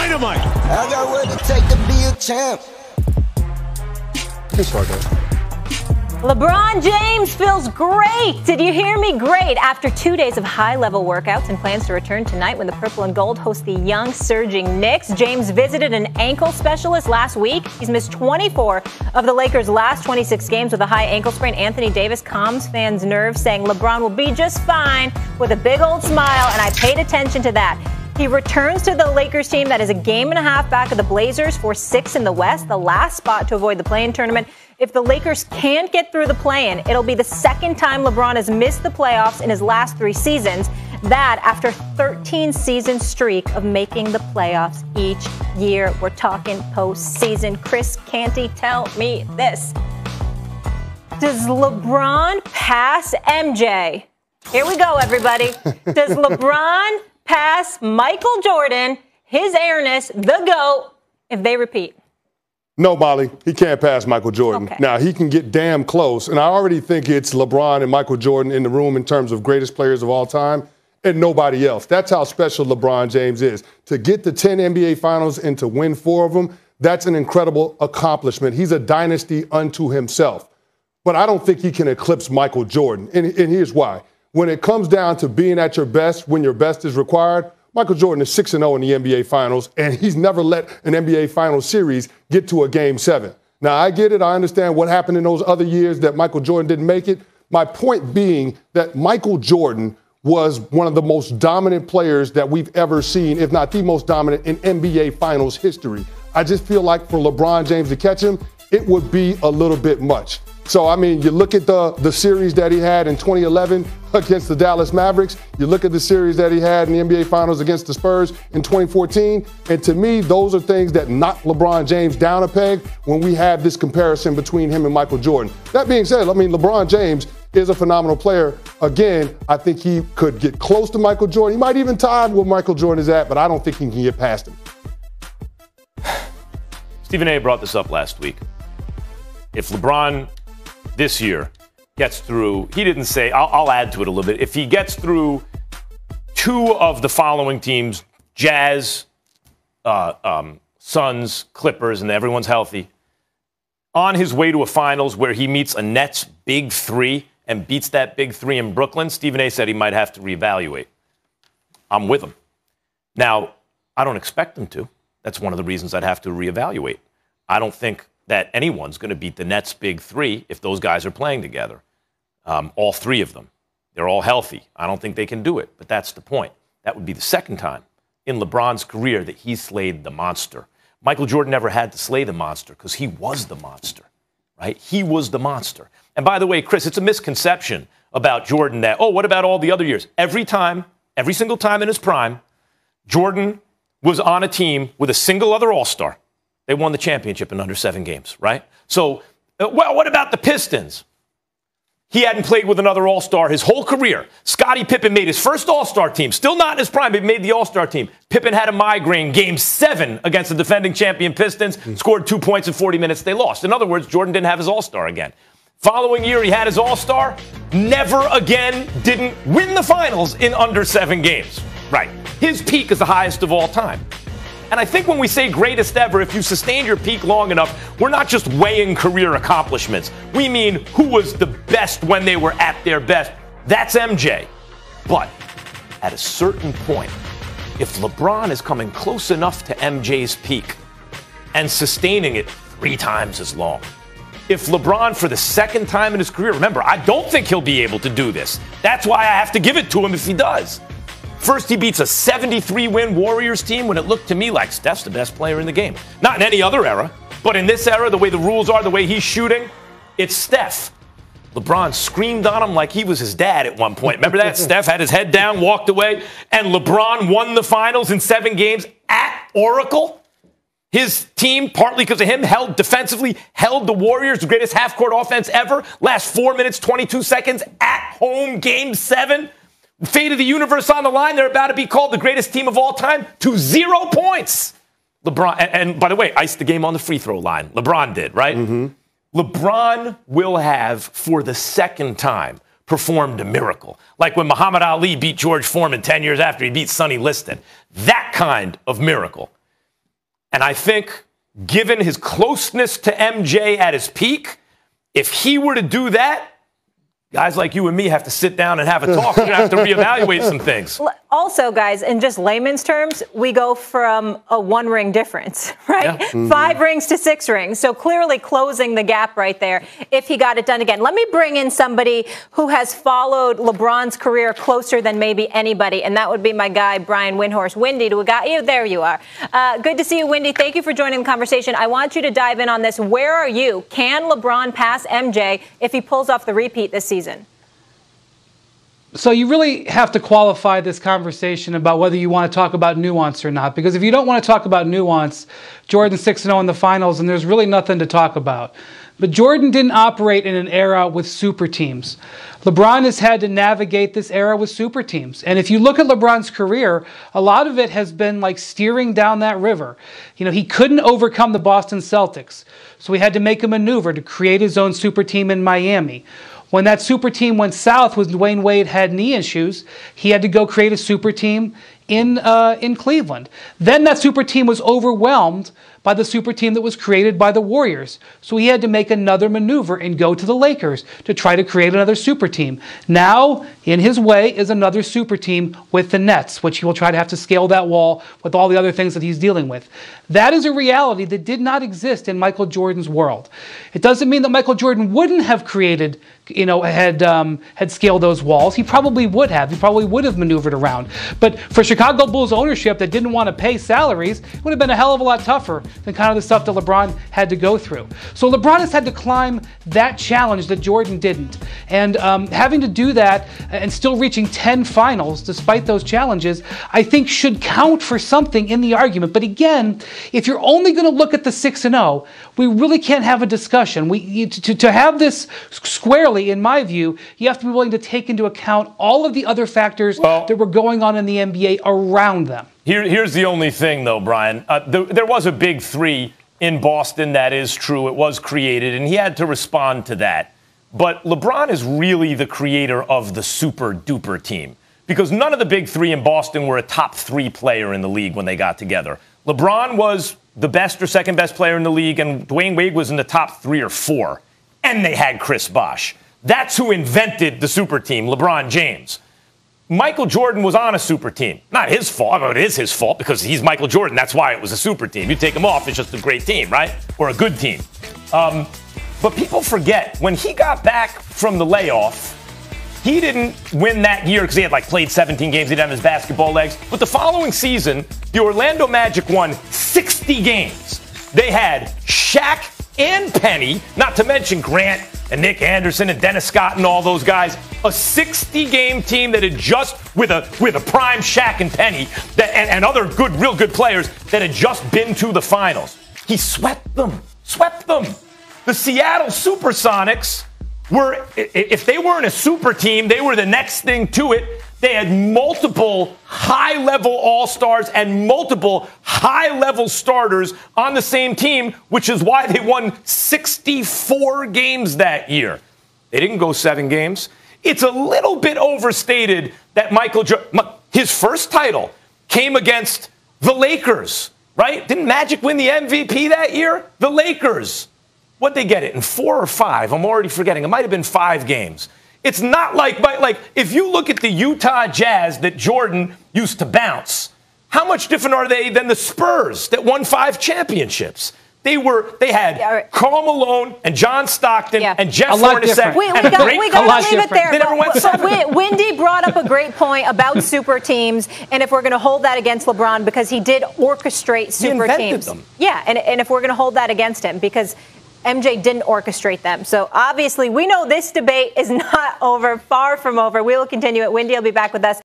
Dynamite. I got what it takes to be a champ. Thanks, Fargo. LeBron James feels great. Did you hear me? Great. After 2 days of high-level workouts and plans to return tonight when the Purple and Gold host the young, surging Knicks, James visited an ankle specialist last week. He's missed 24 of the Lakers' last 26 games with a high ankle sprain. Anthony Davis calms fans' nerves, saying LeBron will be just fine with a big old smile, and I paid attention to that. He returns to the Lakers team that is a game and a half back of the Blazers for 6th in the West, the last spot to avoid the play-in tournament. If the Lakers can't get through the play-in, it'll be the second time LeBron has missed the playoffs in his last 3 seasons. That after 13-season streak of making the playoffs each year. We're talking postseason. Chris Canty, tell me this. Does LeBron pass MJ? Here we go, everybody. Does LeBron pass Michael Jordan, his airness, the GOAT, if they repeat? No, Molly, he can't pass Michael Jordan. Okay. Now, he can get damn close, and I already think it's LeBron and Michael Jordan in the room in terms of greatest players of all time, and nobody else. That's how special LeBron James is. To get to 10 NBA Finals and to win 4 of them, that's an incredible accomplishment. He's a dynasty unto himself. But I don't think he can eclipse Michael Jordan, and here's why. When it comes down to being at your best when your best is required, Michael Jordan is 6-0 in the NBA Finals, and he's never let an NBA Finals series get to a Game 7. Now, I get it. I understand what happened in those other years that Michael Jordan didn't make it. My point being that Michael Jordan was one of the most dominant players that we've ever seen, if not the most dominant in NBA Finals history. I just feel like for LeBron James to catch him, it would be a little bit much. So, I mean, you look at the series that he had in 2011 against the Dallas Mavericks. You look at the series that he had in the NBA Finals against the Spurs in 2014. And to me, those are things that knock LeBron James down a peg when we have this comparison between him and Michael Jordan. That being said, I mean, LeBron James is a phenomenal player. Again, I think he could get close to Michael Jordan. He might even tie where Michael Jordan is at, but I don't think he can get past him. Stephen A. brought this up last week. If LeBron this year gets through, he didn't say, I'll add to it a little bit. If he gets through 2 of the following teams, Jazz, Suns, Clippers, and everyone's healthy, on his way to a finals where he meets a Nets big 3 and beats that big 3 in Brooklyn, Stephen A. said he might have to reevaluate. I'm with him. Now, I don't expect him to. That's one of the reasons I'd have to reevaluate. I don't think that anyone's going to beat the Nets' big 3 if those guys are playing together. All 3 of them. They're all healthy. I don't think they can do it, but that's the point. That would be the second time in LeBron's career that he slayed the monster. Michael Jordan never had to slay the monster because he was the monster, right? He was the monster. And by the way, Chris, it's a misconception about Jordan that, what about all the other years? Every single time in his prime, Jordan was on a team with a single other all-star. They won the championship in under 7 games, right? So, what about the Pistons? He hadn't played with another all-star his whole career. Scottie Pippen made his first all-star team. Still not in his prime, but he made the all-star team. Pippen had a migraine game 7 against the defending champion Pistons, scored 2 points in 40 minutes. They lost. In other words, Jordan didn't have his all-star again. Following year, he had his all-star. Never again didn't win the finals in under 7 games. Right. His peak is the highest of all time. And I think when we say greatest ever, if you sustained your peak long enough, we're not just weighing career accomplishments. We mean who was the best when they were at their best. That's MJ. But at a certain point, if LeBron is coming close enough to MJ's peak and sustaining it 3 times as long, if LeBron, for the second time in his career, remember, I don't think he'll be able to do this. That's why I have to give it to him if he does. First, he beats a 73-win Warriors team when it looked to me like Steph's the best player in the game. Not in any other era, but in this era, the way the rules are, the way he's shooting, it's Steph. LeBron screamed on him like he was his dad at one point. Remember that? Steph had his head down, walked away, and LeBron won the finals in 7 games at Oracle. His team, partly because of him, held the Warriors, the greatest half-court offense ever. Last 4 minutes, 22 seconds at home, game 7. Fate of the universe on the line. They're about to be called the greatest team of all time to 0 points. LeBron, and by the way, iced the game on the free throw line. LeBron did, right? Mm-hmm. LeBron will have, for the second time, performed a miracle. Like when Muhammad Ali beat George Foreman 10 years after he beat Sonny Liston. That kind of miracle. And I think, given his closeness to MJ at his peak, if he were to do that, guys like you and me have to sit down and have a talk. We're going to have to reevaluate some things. Also, guys, in just layman's terms, we go from a 1-ring difference, right? Yeah. 5 rings to 6 rings. So clearly closing the gap right there if he got it done again. Let me bring in somebody who has followed LeBron's career closer than maybe anybody, and that would be my guy, Brian Windhorst. Windy, do we got you? There you are. Good to see you, Windy. Thank you for joining the conversation. I want you to dive in on this. Where are you? Can LeBron pass MJ if he pulls off the repeat this season? So you really have to qualify this conversation about whether you want to talk about nuance or not. Because if you don't want to talk about nuance, Jordan's 6-0 in the finals, and there's really nothing to talk about. But Jordan didn't operate in an era with super teams. LeBron has had to navigate this era with super teams. And if you look at LeBron's career, a lot of it has been like steering down that river. You know, he couldn't overcome the Boston Celtics, so he had to make a maneuver to create his own super team in Miami. When that super team went south when Dwayne Wade had knee issues, he had to go create a super team in Cleveland. Then that super team was overwhelmed by the super team that was created by the Warriors. So he had to make another maneuver and go to the Lakers to try to create another super team. Now, in his way, is another super team with the Nets, which he will try to have to scale that wall with all the other things that he's dealing with. That is a reality that did not exist in Michael Jordan's world. It doesn't mean that Michael Jordan wouldn't have created, had scaled those walls. He probably would have. He probably would have maneuvered around. But for Chicago Bulls ownership that didn't want to pay salaries, it would have been a hell of a lot tougher than kind of the stuff that LeBron had to go through. So LeBron has had to climb that challenge that Jordan didn't. And having to do that and still reaching 10 finals despite those challenges, I think should count for something in the argument. But again, if you're only going to look at the 6-0, we really can't have a discussion. To have this squarely, in my view, you have to be willing to take into account all of the other factors that were going on in the NBA around them. Here's the only thing, though, Brian. There was a big 3 in Boston. That is true. It was created, and he had to respond to that. But LeBron is really the creator of the super-duper team, because none of the big 3 in Boston were a top 3 player in the league when they got together. LeBron was the best or second best player in the league, and Dwayne Wade was in the top 3 or 4. And they had Chris Bosh. That's who invented the super team, LeBron James. Michael Jordan was on a super team. Not his fault. It is his fault because he's Michael Jordan. That's why it was a super team. You take him off, it's just a great team, right? Or a good team. But people forget, when he got back from the layoff, he didn't win that year because he had played 17 games. He didn't have his basketball legs. But the following season, the Orlando Magic won 60 games. They had Shaq and Penny, not to mention Grant and Nick Anderson and Dennis Scott and all those guys. A 60-game team that had just, with a prime Shaq and Penny and other real good players that had just been to the finals. He swept them. The Seattle Supersonics were, if they weren't a super team, they were the next thing to it. They had multiple high-level all-stars and multiple high-level starters on the same team, which is why they won 64 games that year. They didn't go 7 games. It's a little bit overstated that his first title came against the Lakers, right? Didn't Magic win the MVP that year? The Lakers. What'd they get it in 4 or 5? I'm already forgetting. It might have been 5 games. It's not like if you look at the Utah Jazz that Jordan used to bounce, how much different are they than the Spurs that won 5 championships? They had Karl Malone and John Stockton and Jeff Hornacek. We got to leave it there. Windy brought up a great point about super teams, and if we're going to hold that against LeBron, because he did orchestrate super teams. Them. Yeah, and if we're going to hold that against him, because MJ didn't orchestrate them. So obviously we know this debate is not over, far from over. We will continue it. Windy will be back with us